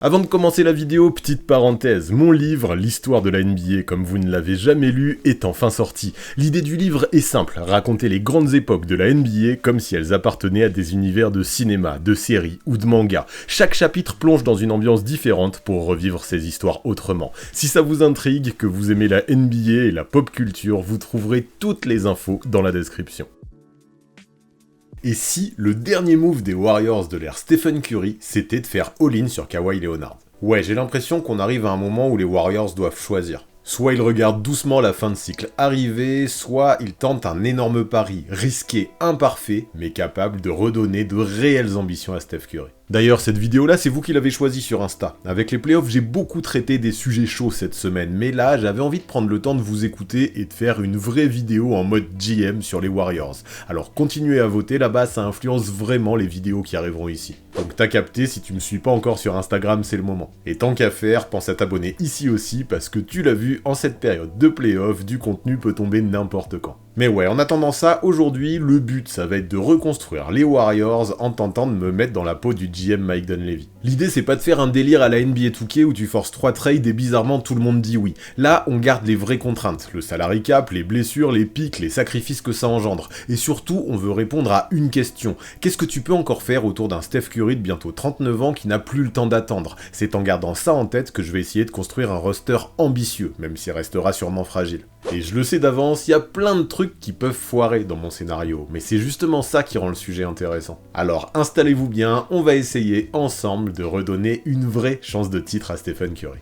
Avant de commencer la vidéo, petite parenthèse, mon livre, l'histoire de la NBA comme vous ne l'avez jamais lu, est enfin sorti. L'idée du livre est simple, raconter les grandes époques de la NBA comme si elles appartenaient à des univers de cinéma, de séries ou de manga. Chaque chapitre plonge dans une ambiance différente pour revivre ces histoires autrement. Si ça vous intrigue, que vous aimez la NBA et la pop culture, vous trouverez toutes les infos dans la description. Et si le dernier move des Warriors de l'ère Stephen Curry, c'était de faire all-in sur Kawhi Leonard? Ouais, j'ai l'impression qu'on arrive à un moment où les Warriors doivent choisir. Soit ils regardent doucement la fin de cycle arriver, soit ils tentent un énorme pari, risqué, imparfait, mais capable de redonner de réelles ambitions à Steph Curry. D'ailleurs, cette vidéo-là, c'est vous qui l'avez choisie sur Insta. Avec les playoffs, j'ai beaucoup traité des sujets chauds cette semaine, mais là, j'avais envie de prendre le temps de vous écouter et de faire une vraie vidéo en mode GM sur les Warriors. Alors continuez à voter, là-bas, ça influence vraiment les vidéos qui arriveront ici. Donc t'as capté, si tu me suis pas encore sur Instagram, c'est le moment. Et tant qu'à faire, pense à t'abonner ici aussi, parce que tu l'as vu, en cette période de playoffs, du contenu peut tomber n'importe quand. Mais ouais, en attendant ça, aujourd'hui, le but, ça va être de reconstruire les Warriors en tentant de me mettre dans la peau du GM Mike Dunleavy. L'idée, c'est pas de faire un délire à la NBA 2K où tu forces 3 trades et bizarrement tout le monde dit oui. Là, on garde les vraies contraintes, le salary cap, les blessures, les pics, les sacrifices que ça engendre. Et surtout, on veut répondre à une question. Qu'est-ce que tu peux encore faire autour d'un Steph Curry de bientôt 39 ans qui n'a plus le temps d'attendre? C'est en gardant ça en tête que je vais essayer de construire un roster ambitieux, même s'il restera sûrement fragile. Et je le sais d'avance, il y a plein de trucs qui peuvent foirer dans mon scénario, mais c'est justement ça qui rend le sujet intéressant. Alors installez-vous bien, on va essayer ensemble de redonner une vraie chance de titre à Stephen Curry.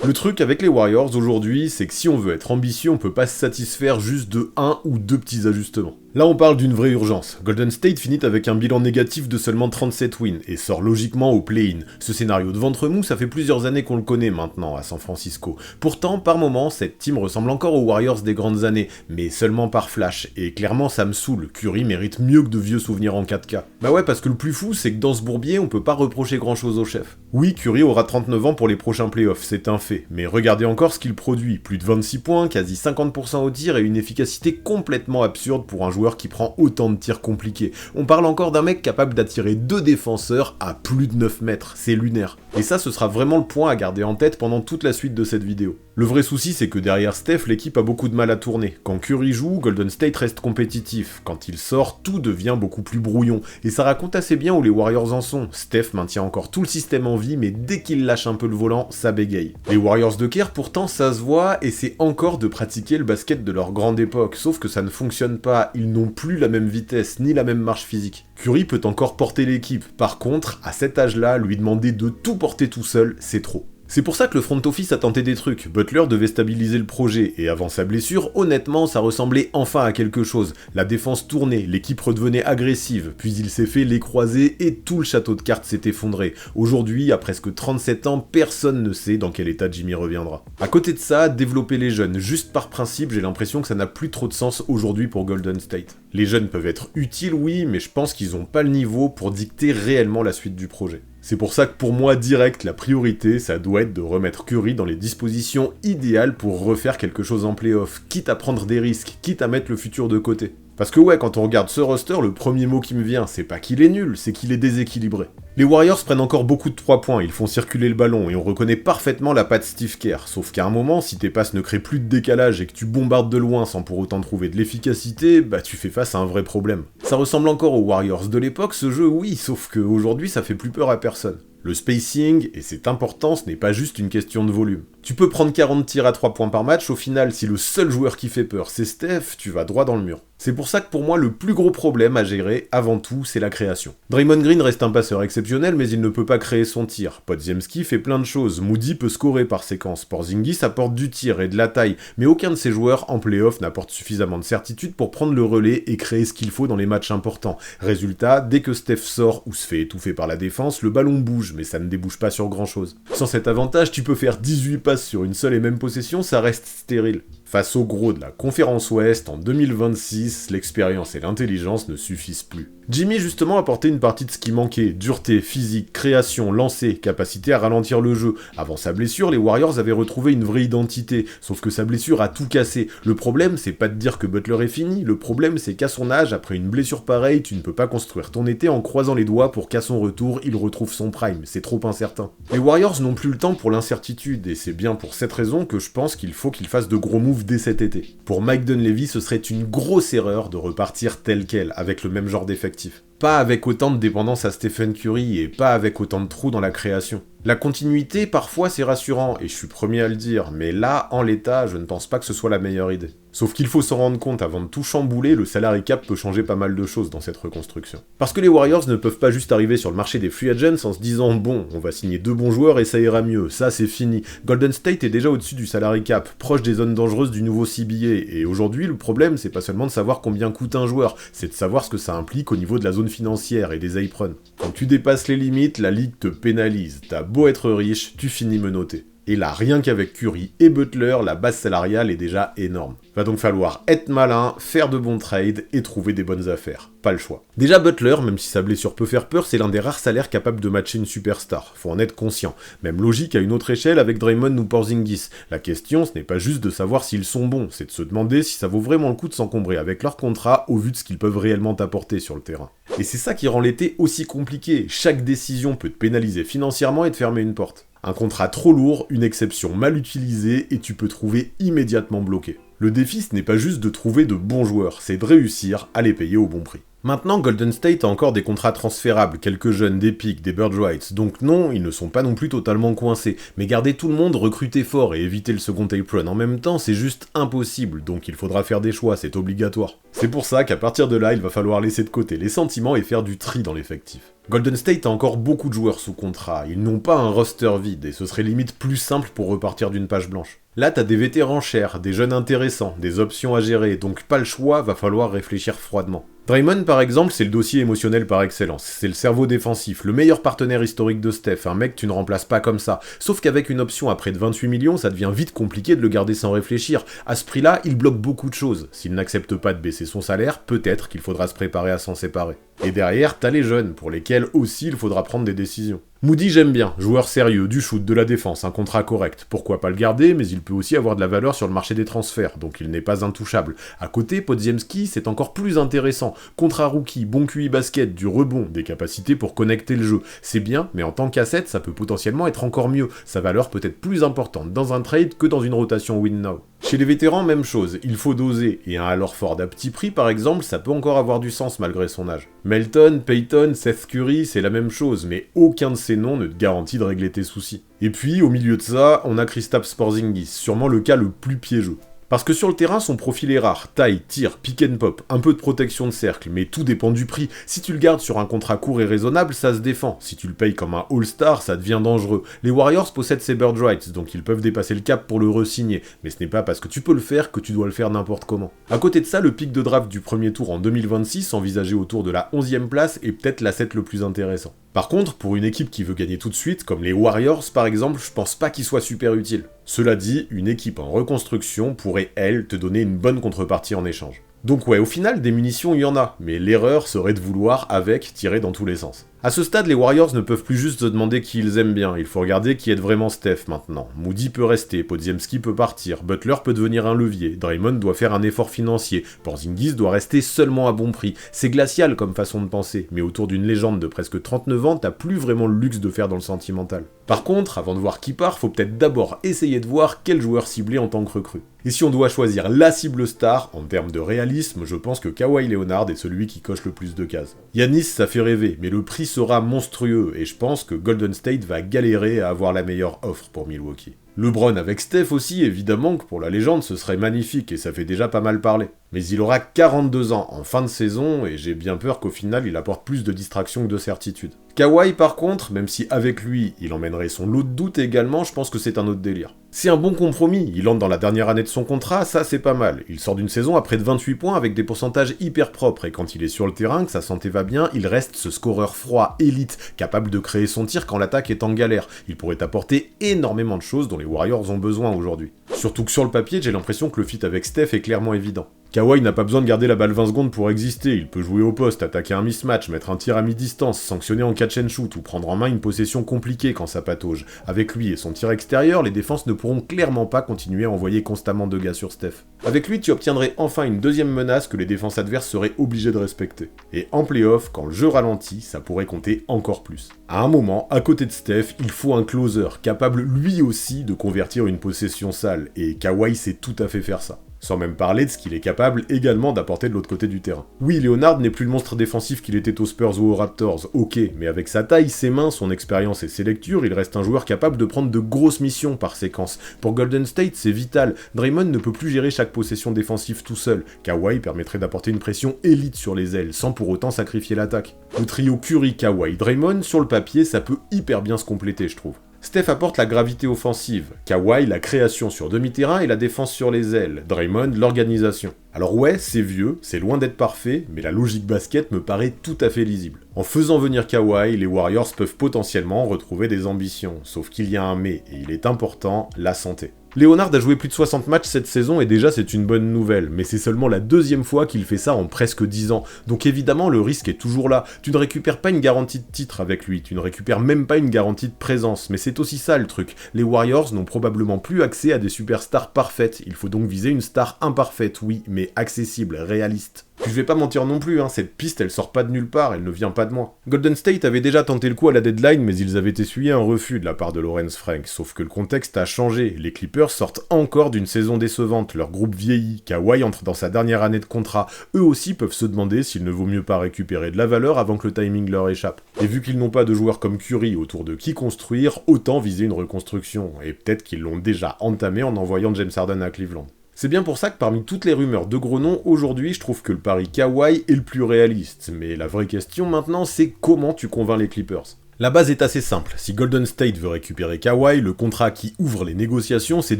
Le truc avec les Warriors aujourd'hui, c'est que si on veut être ambitieux, on peut pas se satisfaire juste de un ou deux petits ajustements. Là on parle d'une vraie urgence. Golden State finit avec un bilan négatif de seulement 37 wins et sort logiquement au play-in. Ce scénario de ventre mou, ça fait plusieurs années qu'on le connaît maintenant à San Francisco. Pourtant, par moments, cette team ressemble encore aux Warriors des grandes années, mais seulement par flash, et clairement ça me saoule, Curry mérite mieux que de vieux souvenirs en 4K. Bah ouais, parce que le plus fou, c'est que dans ce bourbier, on peut pas reprocher grand chose au chef. Oui, Curry aura 39 ans pour les prochains playoffs, c'est un fait, mais regardez encore ce qu'il produit, plus de 26 points, quasi 50% au tir et une efficacité complètement absurde pour un joueur qui prend autant de tirs compliqués. On parle encore d'un mec capable d'attirer 2 défenseurs à plus de 9 mètres, c'est lunaire. Et ça, ce sera vraiment le point à garder en tête pendant toute la suite de cette vidéo. Le vrai souci, c'est que derrière Steph, l'équipe a beaucoup de mal à tourner. Quand Curry joue, Golden State reste compétitif. Quand il sort, tout devient beaucoup plus brouillon. Et ça raconte assez bien où les Warriors en sont. Steph maintient encore tout le système en vie, mais dès qu'il lâche un peu le volant, ça bégaye. Les Warriors de Kerr, pourtant, ça se voit, et c'est encore de pratiquer le basket de leur grande époque. Sauf que ça ne fonctionne pas, ils n'ont plus la même vitesse, ni la même marche physique. Curry peut encore porter l'équipe. Par contre, à cet âge-là, lui demander de tout porter tout seul, c'est trop. C'est pour ça que le front office a tenté des trucs. Butler devait stabiliser le projet, et avant sa blessure, honnêtement, ça ressemblait enfin à quelque chose. La défense tournait, l'équipe redevenait agressive, puis il s'est fait les croisés et tout le château de cartes s'est effondré. Aujourd'hui, à presque 37 ans, personne ne sait dans quel état Jimmy reviendra. À côté de ça, développer les jeunes, juste par principe, j'ai l'impression que ça n'a plus trop de sens aujourd'hui pour Golden State. Les jeunes peuvent être utiles, oui, mais je pense qu'ils n'ont pas le niveau pour dicter réellement la suite du projet. C'est pour ça que pour moi, direct, la priorité, ça doit être de remettre Curry dans les dispositions idéales pour refaire quelque chose en play-off, quitte à prendre des risques, quitte à mettre le futur de côté. Parce que ouais, quand on regarde ce roster, le premier mot qui me vient, c'est pas qu'il est nul, c'est qu'il est déséquilibré. Les Warriors prennent encore beaucoup de 3 points, ils font circuler le ballon, et on reconnaît parfaitement la patte Steve Kerr, sauf qu'à un moment, si tes passes ne créent plus de décalage et que tu bombardes de loin sans pour autant trouver de l'efficacité, bah tu fais face à un vrai problème. Ça ressemble encore aux Warriors de l'époque, ce jeu, oui, sauf qu'aujourd'hui, ça fait plus peur à personne. Le spacing, et c'est important, ce n'est pas juste une question de volume. Tu peux prendre 40 tirs à 3 points par match, au final, si le seul joueur qui fait peur, c'est Steph, tu vas droit dans le mur. C'est pour ça que pour moi, le plus gros problème à gérer, avant tout, c'est la création. Draymond Green reste un passeur exceptionnel, mais il ne peut pas créer son tir. Podziemski fait plein de choses, Moody peut scorer par séquence, Porzingis apporte du tir et de la taille, mais aucun de ces joueurs en play-off n'apporte suffisamment de certitude pour prendre le relais et créer ce qu'il faut dans les matchs importants. Résultat, dès que Steph sort ou se fait étouffer par la défense, le ballon bouge, mais ça ne débouche pas sur grand chose. Sans cet avantage, tu peux faire 18 passes sur une seule et même possession, ça reste stérile. Face au gros de la conférence Ouest, en 2026, l'expérience et l'intelligence ne suffisent plus. Jimmy justement apportait une partie de ce qui manquait, dureté, physique, création, lancer, capacité à ralentir le jeu. Avant sa blessure, les Warriors avaient retrouvé une vraie identité, sauf que sa blessure a tout cassé. Le problème, c'est pas de dire que Butler est fini, le problème c'est qu'à son âge, après une blessure pareille, tu ne peux pas construire ton été en croisant les doigts pour qu'à son retour, il retrouve son prime, c'est trop incertain. Les Warriors n'ont plus le temps pour l'incertitude, et c'est bien pour cette raison que je pense qu'il faut qu'ils fassent de gros moves dès cet été. Pour Mike Dunleavy, ce serait une grosse erreur de repartir tel quel, avec le même genre d'effectif. Pas avec autant de dépendance à Stephen Curry et pas avec autant de trous dans la création. La continuité, parfois, c'est rassurant, et je suis premier à le dire, mais là, en l'état, je ne pense pas que ce soit la meilleure idée. Sauf qu'il faut s'en rendre compte, avant de tout chambouler, le salary cap peut changer pas mal de choses dans cette reconstruction. Parce que les Warriors ne peuvent pas juste arriver sur le marché des free agents en se disant « Bon, on va signer 2 bons joueurs et ça ira mieux, ça c'est fini ». Golden State est déjà au-dessus du salary cap, proche des zones dangereuses du nouveau CBA, et aujourd'hui, le problème, c'est pas seulement de savoir combien coûte un joueur, c'est de savoir ce que ça implique au niveau de la zone financière et des aprons. Quand tu dépasses les limites, la ligue te pénalise, t'as beau être riche, tu finis menotté. Et là, rien qu'avec Curry et Butler, la base salariale est déjà énorme. Va donc falloir être malin, faire de bons trades et trouver des bonnes affaires. Pas le choix. Déjà Butler, même si sa blessure peut faire peur, c'est l'un des rares salaires capables de matcher une superstar. Faut en être conscient. Même logique à une autre échelle avec Draymond ou Porzingis. La question, ce n'est pas juste de savoir s'ils sont bons, c'est de se demander si ça vaut vraiment le coup de s'encombrer avec leur contrat au vu de ce qu'ils peuvent réellement t'apporter sur le terrain. Et c'est ça qui rend l'été aussi compliqué. Chaque décision peut te pénaliser financièrement et te fermer une porte. Un contrat trop lourd, une exception mal utilisée, et tu peux trouver immédiatement bloqué. Le défi, ce n'est pas juste de trouver de bons joueurs, c'est de réussir à les payer au bon prix. Maintenant, Golden State a encore des contrats transférables, quelques jeunes, des picks, des bird rights, donc non, ils ne sont pas non plus totalement coincés, mais garder tout le monde, recruter fort et éviter le second apron en même temps, c'est juste impossible, donc il faudra faire des choix, c'est obligatoire. C'est pour ça qu'à partir de là, il va falloir laisser de côté les sentiments et faire du tri dans l'effectif. Golden State a encore beaucoup de joueurs sous contrat, ils n'ont pas un roster vide, et ce serait limite plus simple pour repartir d'une page blanche. Là, t'as des vétérans chers, des jeunes intéressants, des options à gérer, donc pas le choix, va falloir réfléchir froidement. Draymond, par exemple, c'est le dossier émotionnel par excellence, c'est le cerveau défensif, le meilleur partenaire historique de Steph, un mec tu ne remplaces pas comme ça. Sauf qu'avec une option à près de 28 millions, ça devient vite compliqué de le garder sans réfléchir. À ce prix-là, il bloque beaucoup de choses. S'il n'accepte pas de baisser son salaire, peut-être qu'il faudra se préparer à s'en séparer. Et derrière, t'as les jeunes, pour lesquels aussi il faudra prendre des décisions. Moody, j'aime bien, joueur sérieux, du shoot, de la défense, un contrat correct. Pourquoi pas le garder, mais il peut aussi avoir de la valeur sur le marché des transferts, donc il n'est pas intouchable. À côté, Podziemski, c'est encore plus intéressant. Contrat rookie, bon QI basket, du rebond, des capacités pour connecter le jeu. C'est bien, mais en tant qu'asset, ça peut potentiellement être encore mieux. Sa valeur peut être plus importante dans un trade que dans une rotation win-now. Chez les vétérans, même chose, il faut doser, et un Al Horford à petit prix par exemple, ça peut encore avoir du sens malgré son âge. Melton, Payton, Seth Curry, c'est la même chose, mais aucun de ces noms ne te garantit de régler tes soucis. Et puis, au milieu de ça, on a Kristaps Porzingis, sûrement le cas le plus piégeux. Parce que sur le terrain, son profil est rare, taille, tir, pick and pop, un peu de protection de cercle, mais tout dépend du prix. Si tu le gardes sur un contrat court et raisonnable, ça se défend. Si tu le payes comme un All-Star, ça devient dangereux. Les Warriors possèdent ses bird rights, donc ils peuvent dépasser le cap pour le re-signer, mais ce n'est pas parce que tu peux le faire que tu dois le faire n'importe comment. À côté de ça, le pick de draft du premier tour en 2026, envisagé autour de la 11e place, est peut-être l'asset le plus intéressant. Par contre, pour une équipe qui veut gagner tout de suite, comme les Warriors par exemple, je pense pas qu'il soit super utile. Cela dit, une équipe en reconstruction pourrait, elle, te donner une bonne contrepartie en échange. Donc ouais, au final, des munitions, il y en a, mais l'erreur serait de vouloir, avec, tirer dans tous les sens. À ce stade, les Warriors ne peuvent plus juste se demander qui ils aiment bien, il faut regarder qui est vraiment Steph maintenant. Moody peut rester, Podziemski peut partir, Butler peut devenir un levier, Draymond doit faire un effort financier, Porzingis doit rester seulement à bon prix. C'est glacial comme façon de penser, mais autour d'une légende de presque 39 ans, t'as plus vraiment le luxe de faire dans le sentimental. Par contre, avant de voir qui part, faut peut-être d'abord essayer de voir quel joueur cibler en tant que recrue. Et si on doit choisir la cible star, en termes de réalisme, je pense que Kawhi Leonard est celui qui coche le plus de cases. Giannis, ça fait rêver, mais le prix sera monstrueux, et je pense que Golden State va galérer à avoir la meilleure offre pour Milwaukee. LeBron avec Steph aussi, évidemment que pour la légende ce serait magnifique, et ça fait déjà pas mal parler. Mais il aura 42 ans en fin de saison, et j'ai bien peur qu'au final il apporte plus de distraction que de certitude. Kawhi par contre, même si avec lui il emmènerait son lot de doutes également, je pense que c'est un autre délire. C'est un bon compromis, il entre dans la dernière année de son contrat, ça c'est pas mal. Il sort d'une saison à près de 28 points avec des pourcentages hyper propres, et quand il est sur le terrain, que sa santé va bien, il reste ce scoreur froid, élite, capable de créer son tir quand l'attaque est en galère. Il pourrait apporter énormément de choses dont les les Warriors ont besoin aujourd'hui. Surtout que sur le papier, j'ai l'impression que le fit avec Steph est clairement évident. Kawhi n'a pas besoin de garder la balle 20 secondes pour exister, il peut jouer au poste, attaquer un mismatch, mettre un tir à mi-distance, sanctionner en catch and shoot ou prendre en main une possession compliquée quand ça patauge. Avec lui et son tir extérieur, les défenses ne pourront clairement pas continuer à envoyer constamment de gars sur Steph. Avec lui, tu obtiendrais enfin une deuxième menace que les défenses adverses seraient obligées de respecter. Et en playoff, quand le jeu ralentit, ça pourrait compter encore plus. À un moment, à côté de Steph, il faut un closer, capable lui aussi de convertir une possession sale, et Kawhi sait tout à fait faire ça. Sans même parler de ce qu'il est capable également d'apporter de l'autre côté du terrain. Oui, Leonard n'est plus le monstre défensif qu'il était aux Spurs ou aux Raptors, ok, mais avec sa taille, ses mains, son expérience et ses lectures, il reste un joueur capable de prendre de grosses missions par séquence. Pour Golden State, c'est vital. Draymond ne peut plus gérer chaque possession défensive tout seul. Kawhi permettrait d'apporter une pression élite sur les ailes, sans pour autant sacrifier l'attaque. Le trio Curry, Kawhi, Draymond, sur le papier, ça peut hyper bien se compléter, je trouve. Steph apporte la gravité offensive, Kawhi la création sur demi-terrain et la défense sur les ailes, Draymond l'organisation. Alors ouais, c'est vieux, c'est loin d'être parfait, mais la logique basket me paraît tout à fait lisible. En faisant venir Kawhi, les Warriors peuvent potentiellement retrouver des ambitions, sauf qu'il y a un mais, et il est important, la santé. Leonard a joué plus de 60 matchs cette saison et déjà c'est une bonne nouvelle, mais c'est seulement la deuxième fois qu'il fait ça en presque 10 ans, donc évidemment le risque est toujours là. Tu ne récupères pas une garantie de titre avec lui, tu ne récupères même pas une garantie de présence, mais c'est aussi ça le truc. Les Warriors n'ont probablement plus accès à des superstars parfaites, il faut donc viser une star imparfaite, oui, mais accessible, réaliste. Puis je vais pas mentir non plus, cette piste elle sort pas de nulle part, elle ne vient pas de moi. Golden State avait déjà tenté le coup à la deadline, mais ils avaient essuyé un refus de la part de Lawrence Frank, sauf que le contexte a changé, les Clippers sortent encore d'une saison décevante, leur groupe vieillit, Kawhi entre dans sa dernière année de contrat, eux aussi peuvent se demander s'il ne vaut mieux pas récupérer de la valeur avant que le timing leur échappe. Et vu qu'ils n'ont pas de joueurs comme Curry autour de qui construire, autant viser une reconstruction, et peut-être qu'ils l'ont déjà entamé en envoyant James Harden à Cleveland. C'est bien pour ça que parmi toutes les rumeurs de gros noms, aujourd'hui je trouve que le pari Kawhi est le plus réaliste, mais la vraie question maintenant c'est comment tu convaincs les Clippers. La base est assez simple, si Golden State veut récupérer Kawhi, le contrat qui ouvre les négociations c'est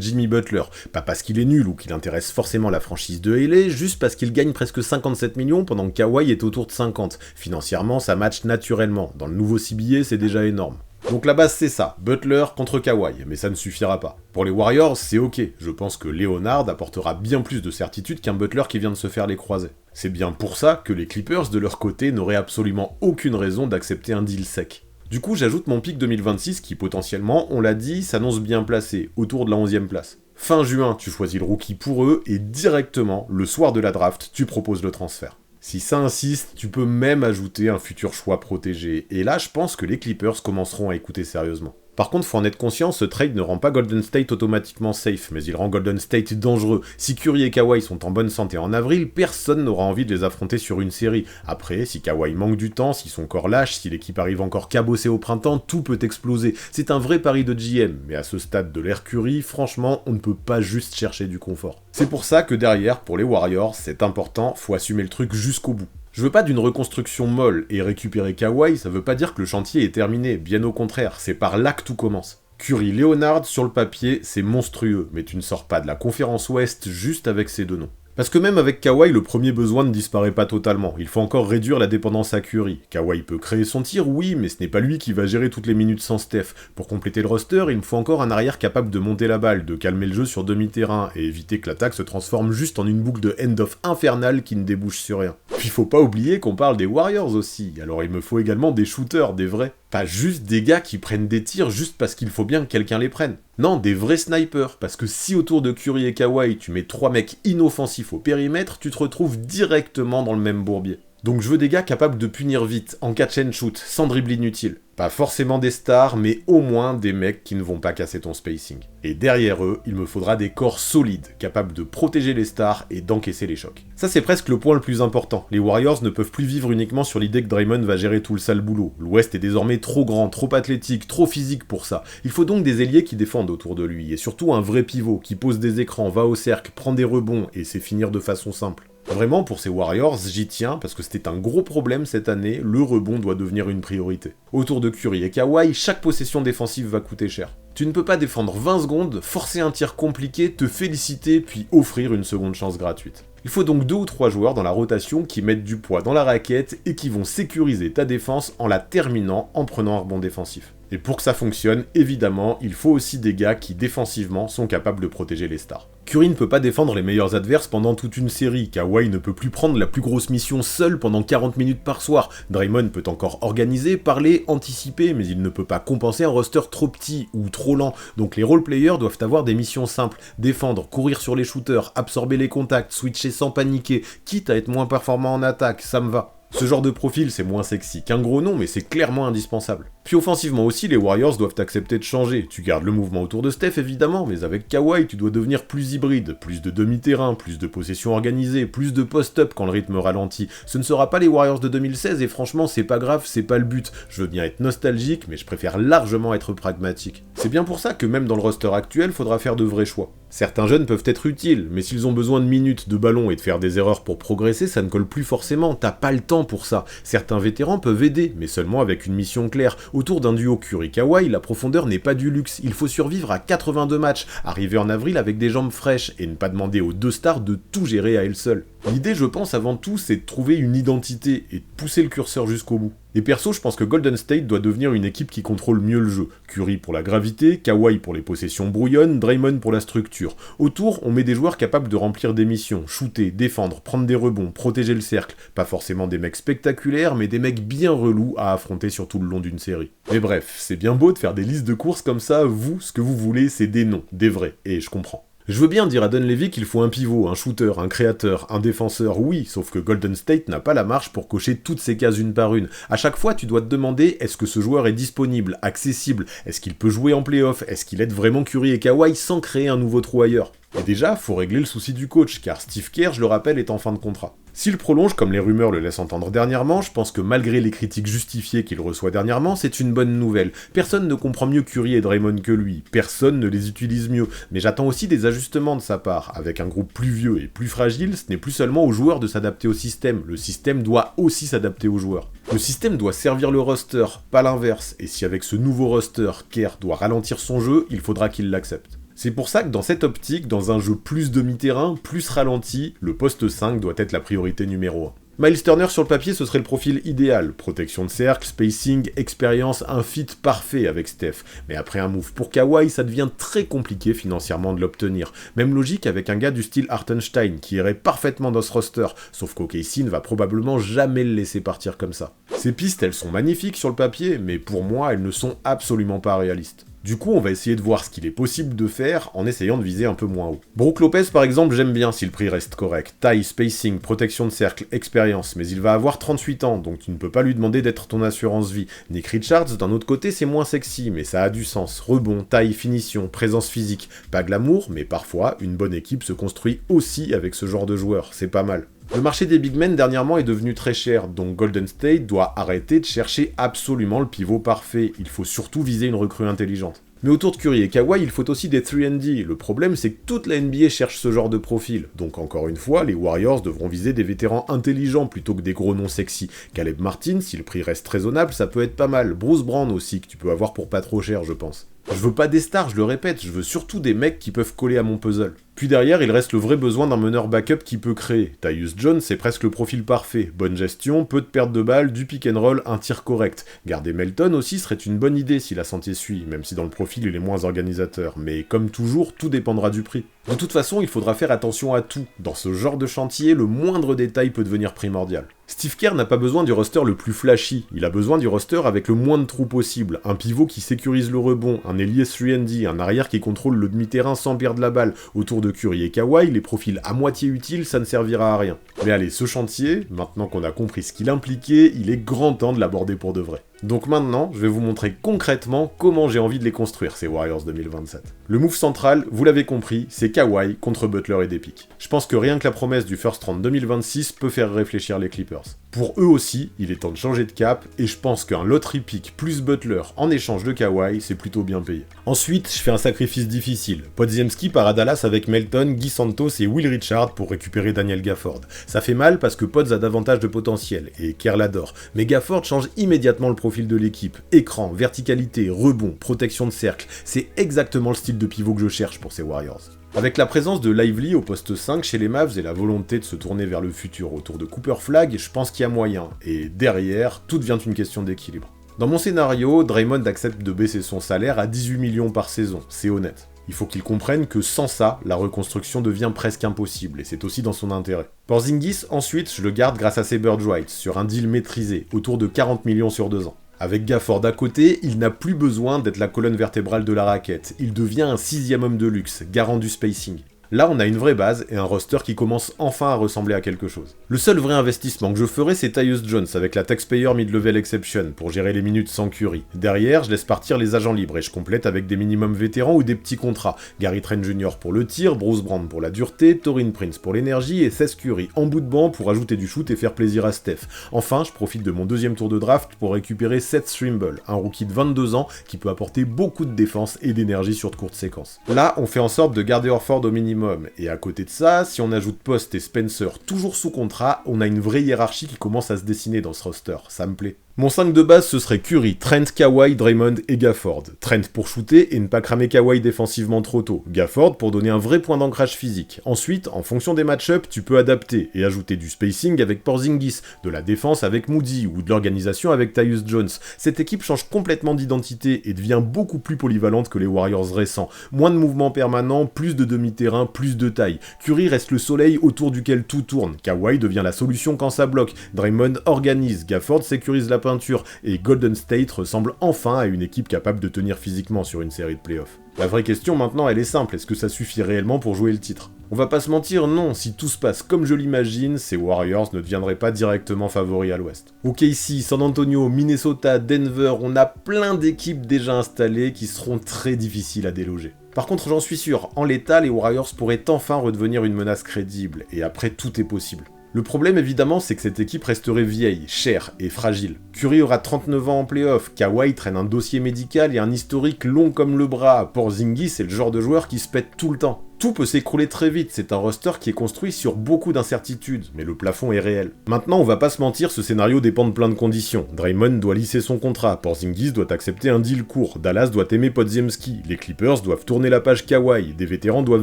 Jimmy Butler, pas parce qu'il est nul ou qu'il intéresse forcément la franchise de LA, juste parce qu'il gagne presque 57 millions pendant que Kawhi est autour de 50. Financièrement ça match naturellement, dans le nouveau CBA c'est déjà énorme. Donc la base c'est ça, Butler contre Kawhi, mais ça ne suffira pas. Pour les Warriors, c'est ok, je pense que Leonard apportera bien plus de certitude qu'un Butler qui vient de se faire les croisés. C'est bien pour ça que les Clippers de leur côté n'auraient absolument aucune raison d'accepter un deal sec. Du coup j'ajoute mon pick 2026 qui potentiellement, on l'a dit, s'annonce bien placé, autour de la 11e place. Fin juin, tu choisis le rookie pour eux, et directement, le soir de la draft, tu proposes le transfert. Si ça insiste, tu peux même ajouter un futur choix protégé, et là je pense que les Clippers commenceront à écouter sérieusement. Par contre, faut en être conscient, ce trade ne rend pas Golden State automatiquement safe, mais il rend Golden State dangereux. Si Curry et Kawhi sont en bonne santé en avril, personne n'aura envie de les affronter sur une série. Après, si Kawhi manque du temps, si son corps lâche, si l'équipe arrive encore cabossée au printemps, tout peut exploser. C'est un vrai pari de GM, mais à ce stade de l'ère Curry, franchement, on ne peut pas juste chercher du confort. C'est pour ça que derrière, pour les Warriors, c'est important, faut assumer le truc jusqu'au bout. Je veux pas d'une reconstruction molle, et récupérer Kawhi, ça veut pas dire que le chantier est terminé, bien au contraire, c'est par là que tout commence. Curry Leonard, sur le papier, c'est monstrueux, mais tu ne sors pas de la conférence Ouest juste avec ces deux noms. Parce que même avec Kawhi, le premier besoin ne disparaît pas totalement, il faut encore réduire la dépendance à Curry. Kawhi peut créer son tir, oui, mais ce n'est pas lui qui va gérer toutes les minutes sans Steph. Pour compléter le roster, il me faut encore un arrière capable de monter la balle, de calmer le jeu sur demi-terrain, et éviter que l'attaque se transforme juste en une boucle de end-off infernale qui ne débouche sur rien. Puis faut pas oublier qu'on parle des Warriors aussi, alors il me faut également des shooters, des vrais. Pas juste des gars qui prennent des tirs juste parce qu'il faut bien que quelqu'un les prenne. Non, des vrais snipers, parce que si autour de Curry et Kawhi tu mets 3 mecs inoffensifs au périmètre, tu te retrouves directement dans le même bourbier. Donc je veux des gars capables de punir vite, en catch and shoot, sans dribble inutile. Pas forcément des stars, mais au moins des mecs qui ne vont pas casser ton spacing. Et derrière eux, il me faudra des corps solides, capables de protéger les stars et d'encaisser les chocs. Ça c'est presque le point le plus important. Les Warriors ne peuvent plus vivre uniquement sur l'idée que Draymond va gérer tout le sale boulot. L'Ouest est désormais trop grand, trop athlétique, trop physique pour ça. Il faut donc des ailiers qui défendent autour de lui, et surtout un vrai pivot, qui pose des écrans, va au cercle, prend des rebonds, et sait finir de façon simple. Vraiment, pour ces Warriors, j'y tiens, parce que c'était un gros problème cette année, le rebond doit devenir une priorité. Autour de Curry et Kawhi, chaque possession défensive va coûter cher. Tu ne peux pas défendre 20 secondes, forcer un tir compliqué, te féliciter, puis offrir une seconde chance gratuite. Il faut donc 2 ou 3 joueurs dans la rotation qui mettent du poids dans la raquette et qui vont sécuriser ta défense en la terminant en prenant un rebond défensif. Et pour que ça fonctionne, évidemment, il faut aussi des gars qui défensivement sont capables de protéger les stars. Curry ne peut pas défendre les meilleurs adverses pendant toute une série, Kawhi ne peut plus prendre la plus grosse mission seul pendant 40 minutes par soir, Draymond peut encore organiser, parler, anticiper, mais il ne peut pas compenser un roster trop petit ou trop lent, donc les role-players doivent avoir des missions simples, défendre, courir sur les shooters, absorber les contacts, switcher sans paniquer, quitte à être moins performant en attaque, ça me va. Ce genre de profil, c'est moins sexy qu'un gros nom, mais c'est clairement indispensable. Puis offensivement aussi, les Warriors doivent accepter de changer. Tu gardes le mouvement autour de Steph, évidemment, mais avec Kawhi, tu dois devenir plus hybride, plus de demi-terrain, plus de possession organisée, plus de post-up quand le rythme ralentit. Ce ne sera pas les Warriors de 2016, et franchement, c'est pas grave, c'est pas le but. Je veux bien être nostalgique, mais je préfère largement être pragmatique. C'est bien pour ça que même dans le roster actuel, faudra faire de vrais choix. Certains jeunes peuvent être utiles, mais s'ils ont besoin de minutes, de ballon et de faire des erreurs pour progresser, ça ne colle plus forcément, t'as pas le temps pour ça. Certains vétérans peuvent aider, mais seulement avec une mission claire. Autour d'un duo Curry-Kawhi, la profondeur n'est pas du luxe, il faut survivre à 82 matchs, arriver en avril avec des jambes fraîches, et ne pas demander aux 2 stars de tout gérer à elles seules. L'idée, je pense, avant tout, c'est de trouver une identité, et de pousser le curseur jusqu'au bout. Et perso, je pense que Golden State doit devenir une équipe qui contrôle mieux le jeu. Curry pour la gravité, Kawhi pour les possessions brouillonnes, Draymond pour la structure. Autour, on met des joueurs capables de remplir des missions, shooter, défendre, prendre des rebonds, protéger le cercle. Pas forcément des mecs spectaculaires, mais des mecs bien relous à affronter sur tout le long d'une série. Mais bref, c'est bien beau de faire des listes de courses comme ça, vous, ce que vous voulez, c'est des noms, des vrais, et je comprends. Je veux bien dire à Dunleavy qu'il faut un pivot, un shooter, un créateur, un défenseur, oui, sauf que Golden State n'a pas la marge pour cocher toutes ces cases une par une. À chaque fois, tu dois te demander, est-ce que ce joueur est disponible, accessible, est-ce qu'il peut jouer en play-off, est-ce qu'il aide vraiment Curry et Kawhi sans créer un nouveau trou ailleurs? Et déjà, faut régler le souci du coach, car Steve Kerr, je le rappelle, est en fin de contrat. S'il prolonge, comme les rumeurs le laissent entendre dernièrement, je pense que malgré les critiques justifiées qu'il reçoit dernièrement, c'est une bonne nouvelle. Personne ne comprend mieux Curry et Draymond que lui, personne ne les utilise mieux, mais j'attends aussi des ajustements de sa part. Avec un groupe plus vieux et plus fragile, ce n'est plus seulement aux joueurs de s'adapter au système, le système doit aussi s'adapter aux joueurs. Le système doit servir le roster, pas l'inverse, et si avec ce nouveau roster, Kerr doit ralentir son jeu, il faudra qu'il l'accepte. C'est pour ça que dans cette optique, dans un jeu plus demi-terrain, plus ralenti, le poste 5 doit être la priorité numéro 1. Miles Turner sur le papier, ce serait le profil idéal. Protection de cercle, spacing, expérience, un fit parfait avec Steph. Mais après un move pour Kawhi, ça devient très compliqué financièrement de l'obtenir. Même logique avec un gars du style Hartenstein, qui irait parfaitement dans ce roster, sauf qu'OKC ne va probablement jamais le laisser partir comme ça. Ces pistes, elles sont magnifiques sur le papier, mais pour moi, elles ne sont absolument pas réalistes. Du coup, on va essayer de voir ce qu'il est possible de faire en essayant de viser un peu moins haut. Brook Lopez, par exemple, j'aime bien si le prix reste correct. Taille, spacing, protection de cercle, expérience, mais il va avoir 38 ans, donc tu ne peux pas lui demander d'être ton assurance vie. Nick Richards, d'un autre côté, c'est moins sexy, mais ça a du sens. Rebond, taille, finition, présence physique. Pas glamour, mais parfois, une bonne équipe se construit aussi avec ce genre de joueurs, c'est pas mal. Le marché des big men dernièrement est devenu très cher, donc Golden State doit arrêter de chercher absolument le pivot parfait, il faut surtout viser une recrue intelligente. Mais autour de Curry et Kawhi, il faut aussi des 3&D. Le problème, c'est que toute la NBA cherche ce genre de profil. Donc encore une fois, les Warriors devront viser des vétérans intelligents plutôt que des gros noms sexy. Caleb Martin, si le prix reste raisonnable, ça peut être pas mal. Bruce Brown aussi, que tu peux avoir pour pas trop cher, je pense. Je veux pas des stars, je le répète, je veux surtout des mecs qui peuvent coller à mon puzzle. Puis derrière, il reste le vrai besoin d'un meneur backup qui peut créer. Tyus Jones, c'est presque le profil parfait. Bonne gestion, peu de pertes de balles, du pick and roll, un tir correct. Garder Melton aussi serait une bonne idée si la santé suit, même si dans le profil il est moins organisateur. Mais comme toujours, tout dépendra du prix. De toute façon, il faudra faire attention à tout. Dans ce genre de chantier, le moindre détail peut devenir primordial. Steve Kerr n'a pas besoin du roster le plus flashy, il a besoin du roster avec le moins de trous possible, un pivot qui sécurise le rebond, un ailier 3&D, un arrière qui contrôle le demi-terrain sans perdre la balle. Autour de Curry et Kawhi, les profils à moitié utiles, ça ne servira à rien. Mais allez, ce chantier, maintenant qu'on a compris ce qu'il impliquait, il est grand temps de l'aborder pour de vrai. Donc maintenant, je vais vous montrer concrètement comment j'ai envie de les construire, ces Warriors 2027. Le move central, vous l'avez compris, c'est Kawhi contre Butler et des pics. Je pense que rien que la promesse du first round 2026 peut faire réfléchir les Clippers. Pour eux aussi, il est temps de changer de cap, et je pense qu'un lottery pick plus Butler en échange de Kawhi, c'est plutôt bien payé. Ensuite, je fais un sacrifice difficile. Podziemski part à Dallas avec Melton, Guy Santos et Will Richard pour récupérer Daniel Gafford. Ça fait mal parce que Pods a davantage de potentiel, et Kerr l'adore, mais Gafford change immédiatement le profil de l'équipe, écran, verticalité, rebond, protection de cercle, c'est exactement le style de pivot que je cherche pour ces Warriors. Avec la présence de Lively au poste 5 chez les Mavs et la volonté de se tourner vers le futur autour de Cooper Flagg, je pense qu'il y a moyen, et derrière, tout devient une question d'équilibre. Dans mon scénario, Draymond accepte de baisser son salaire à 18 millions par saison, c'est honnête. Il faut qu'il comprenne que sans ça, la reconstruction devient presque impossible, et c'est aussi dans son intérêt. Porzingis, ensuite, je le garde grâce à ses bird rights, sur un deal maîtrisé, autour de 40 millions sur 2 ans. Avec Gafford à côté, il n'a plus besoin d'être la colonne vertébrale de la raquette, il devient un 6e homme de luxe, garant du spacing. Là, on a une vraie base et un roster qui commence enfin à ressembler à quelque chose. Le seul vrai investissement que je ferai, c'est Tyus Jones avec la Taxpayer Mid-Level Exception pour gérer les minutes sans Curry. Derrière, je laisse partir les agents libres et je complète avec des minimums vétérans ou des petits contrats. Gary Trent Jr. pour le tir, Bruce Brown pour la dureté, Taurean Prince pour l'énergie et Seth Curry en bout de banc pour ajouter du shoot et faire plaisir à Steph. Enfin, je profite de mon deuxième tour de draft pour récupérer Seth Trimble, un rookie de 22 ans qui peut apporter beaucoup de défense et d'énergie sur de courtes séquences. Là, on fait en sorte de garder Horford au minimum. Et à côté de ça, si on ajoute Post et Spencer toujours sous contrat, on a une vraie hiérarchie qui commence à se dessiner dans ce roster, ça me plaît. Mon 5 de base, ce serait Curry, Trent, Kawhi, Draymond et Gafford. Trent pour shooter et ne pas cramer Kawhi défensivement trop tôt. Gafford pour donner un vrai point d'ancrage physique. Ensuite, en fonction des match-ups, tu peux adapter et ajouter du spacing avec Porzingis, de la défense avec Moody ou de l'organisation avec Tyus Jones. Cette équipe change complètement d'identité et devient beaucoup plus polyvalente que les Warriors récents. Moins de mouvements permanents, plus de demi-terrain, plus de taille. Curry reste le soleil autour duquel tout tourne. Kawhi devient la solution quand ça bloque. Draymond organise. Gafford sécurise la peinture et Golden State ressemble enfin à une équipe capable de tenir physiquement sur une série de playoffs. La vraie question maintenant, elle est simple, est-ce que ça suffit réellement pour jouer le titre ? On va pas se mentir, non, si tout se passe comme je l'imagine, ces Warriors ne deviendraient pas directement favoris à l'ouest. OKC, San Antonio, Minnesota, Denver, on a plein d'équipes déjà installées qui seront très difficiles à déloger. Par contre, j'en suis sûr, en l'état, les Warriors pourraient enfin redevenir une menace crédible, et après tout est possible. Le problème évidemment, c'est que cette équipe resterait vieille, chère et fragile. Curry aura 39 ans en playoff, Kawhi traîne un dossier médical et un historique long comme le bras, Porzingis est le genre de joueur qui se pète tout le temps. Tout peut s'écrouler très vite, c'est un roster qui est construit sur beaucoup d'incertitudes, mais le plafond est réel. Maintenant, on va pas se mentir, ce scénario dépend de plein de conditions. Draymond doit lisser son contrat, Porzingis doit accepter un deal court, Dallas doit aimer Podziemski, les Clippers doivent tourner la page Kawhi, des vétérans doivent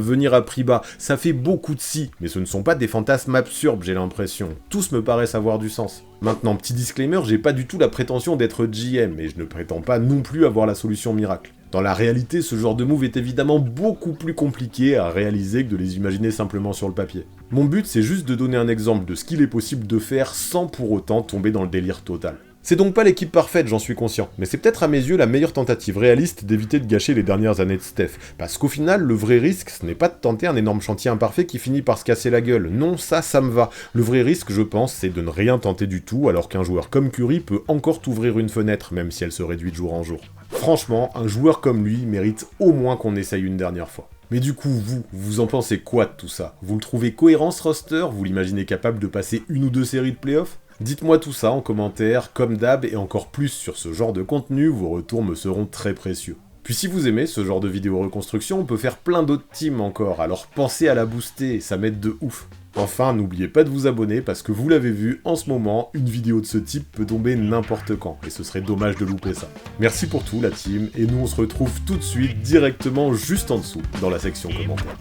venir à prix bas. Ça fait beaucoup de si, mais ce ne sont pas des fantasmes absurdes, j'ai l'impression. Tous me paraissent avoir du sens. Maintenant, petit disclaimer, j'ai pas du tout la prétention d'être GM, et je ne prétends pas non plus avoir la solution miracle. Dans la réalité, ce genre de move est évidemment beaucoup plus compliqué à réaliser que de les imaginer simplement sur le papier. Mon but, c'est juste de donner un exemple de ce qu'il est possible de faire sans pour autant tomber dans le délire total. C'est donc pas l'équipe parfaite, j'en suis conscient, mais c'est peut-être à mes yeux la meilleure tentative réaliste d'éviter de gâcher les dernières années de Steph, parce qu'au final, le vrai risque, ce n'est pas de tenter un énorme chantier imparfait qui finit par se casser la gueule, non, ça me va. Le vrai risque, je pense, c'est de ne rien tenter du tout, alors qu'un joueur comme Curry peut encore t'ouvrir une fenêtre, même si elle se réduit de jour en jour. Franchement, un joueur comme lui mérite au moins qu'on essaye une dernière fois. Mais du coup, vous en pensez quoi de tout ça ? Vous le trouvez cohérent ce roster ? Vous l'imaginez capable de passer une ou deux séries de playoffs ? Dites-moi tout ça en commentaire, comme d'hab, et encore plus sur ce genre de contenu, vos retours me seront très précieux. Puis si vous aimez ce genre de vidéo reconstruction, on peut faire plein d'autres teams encore, alors pensez à la booster, ça m'aide de ouf. Enfin, n'oubliez pas de vous abonner parce que vous l'avez vu, en ce moment, une vidéo de ce type peut tomber n'importe quand, et ce serait dommage de louper ça. Merci pour tout la team, et nous on se retrouve tout de suite directement juste en dessous, dans la section commentaires.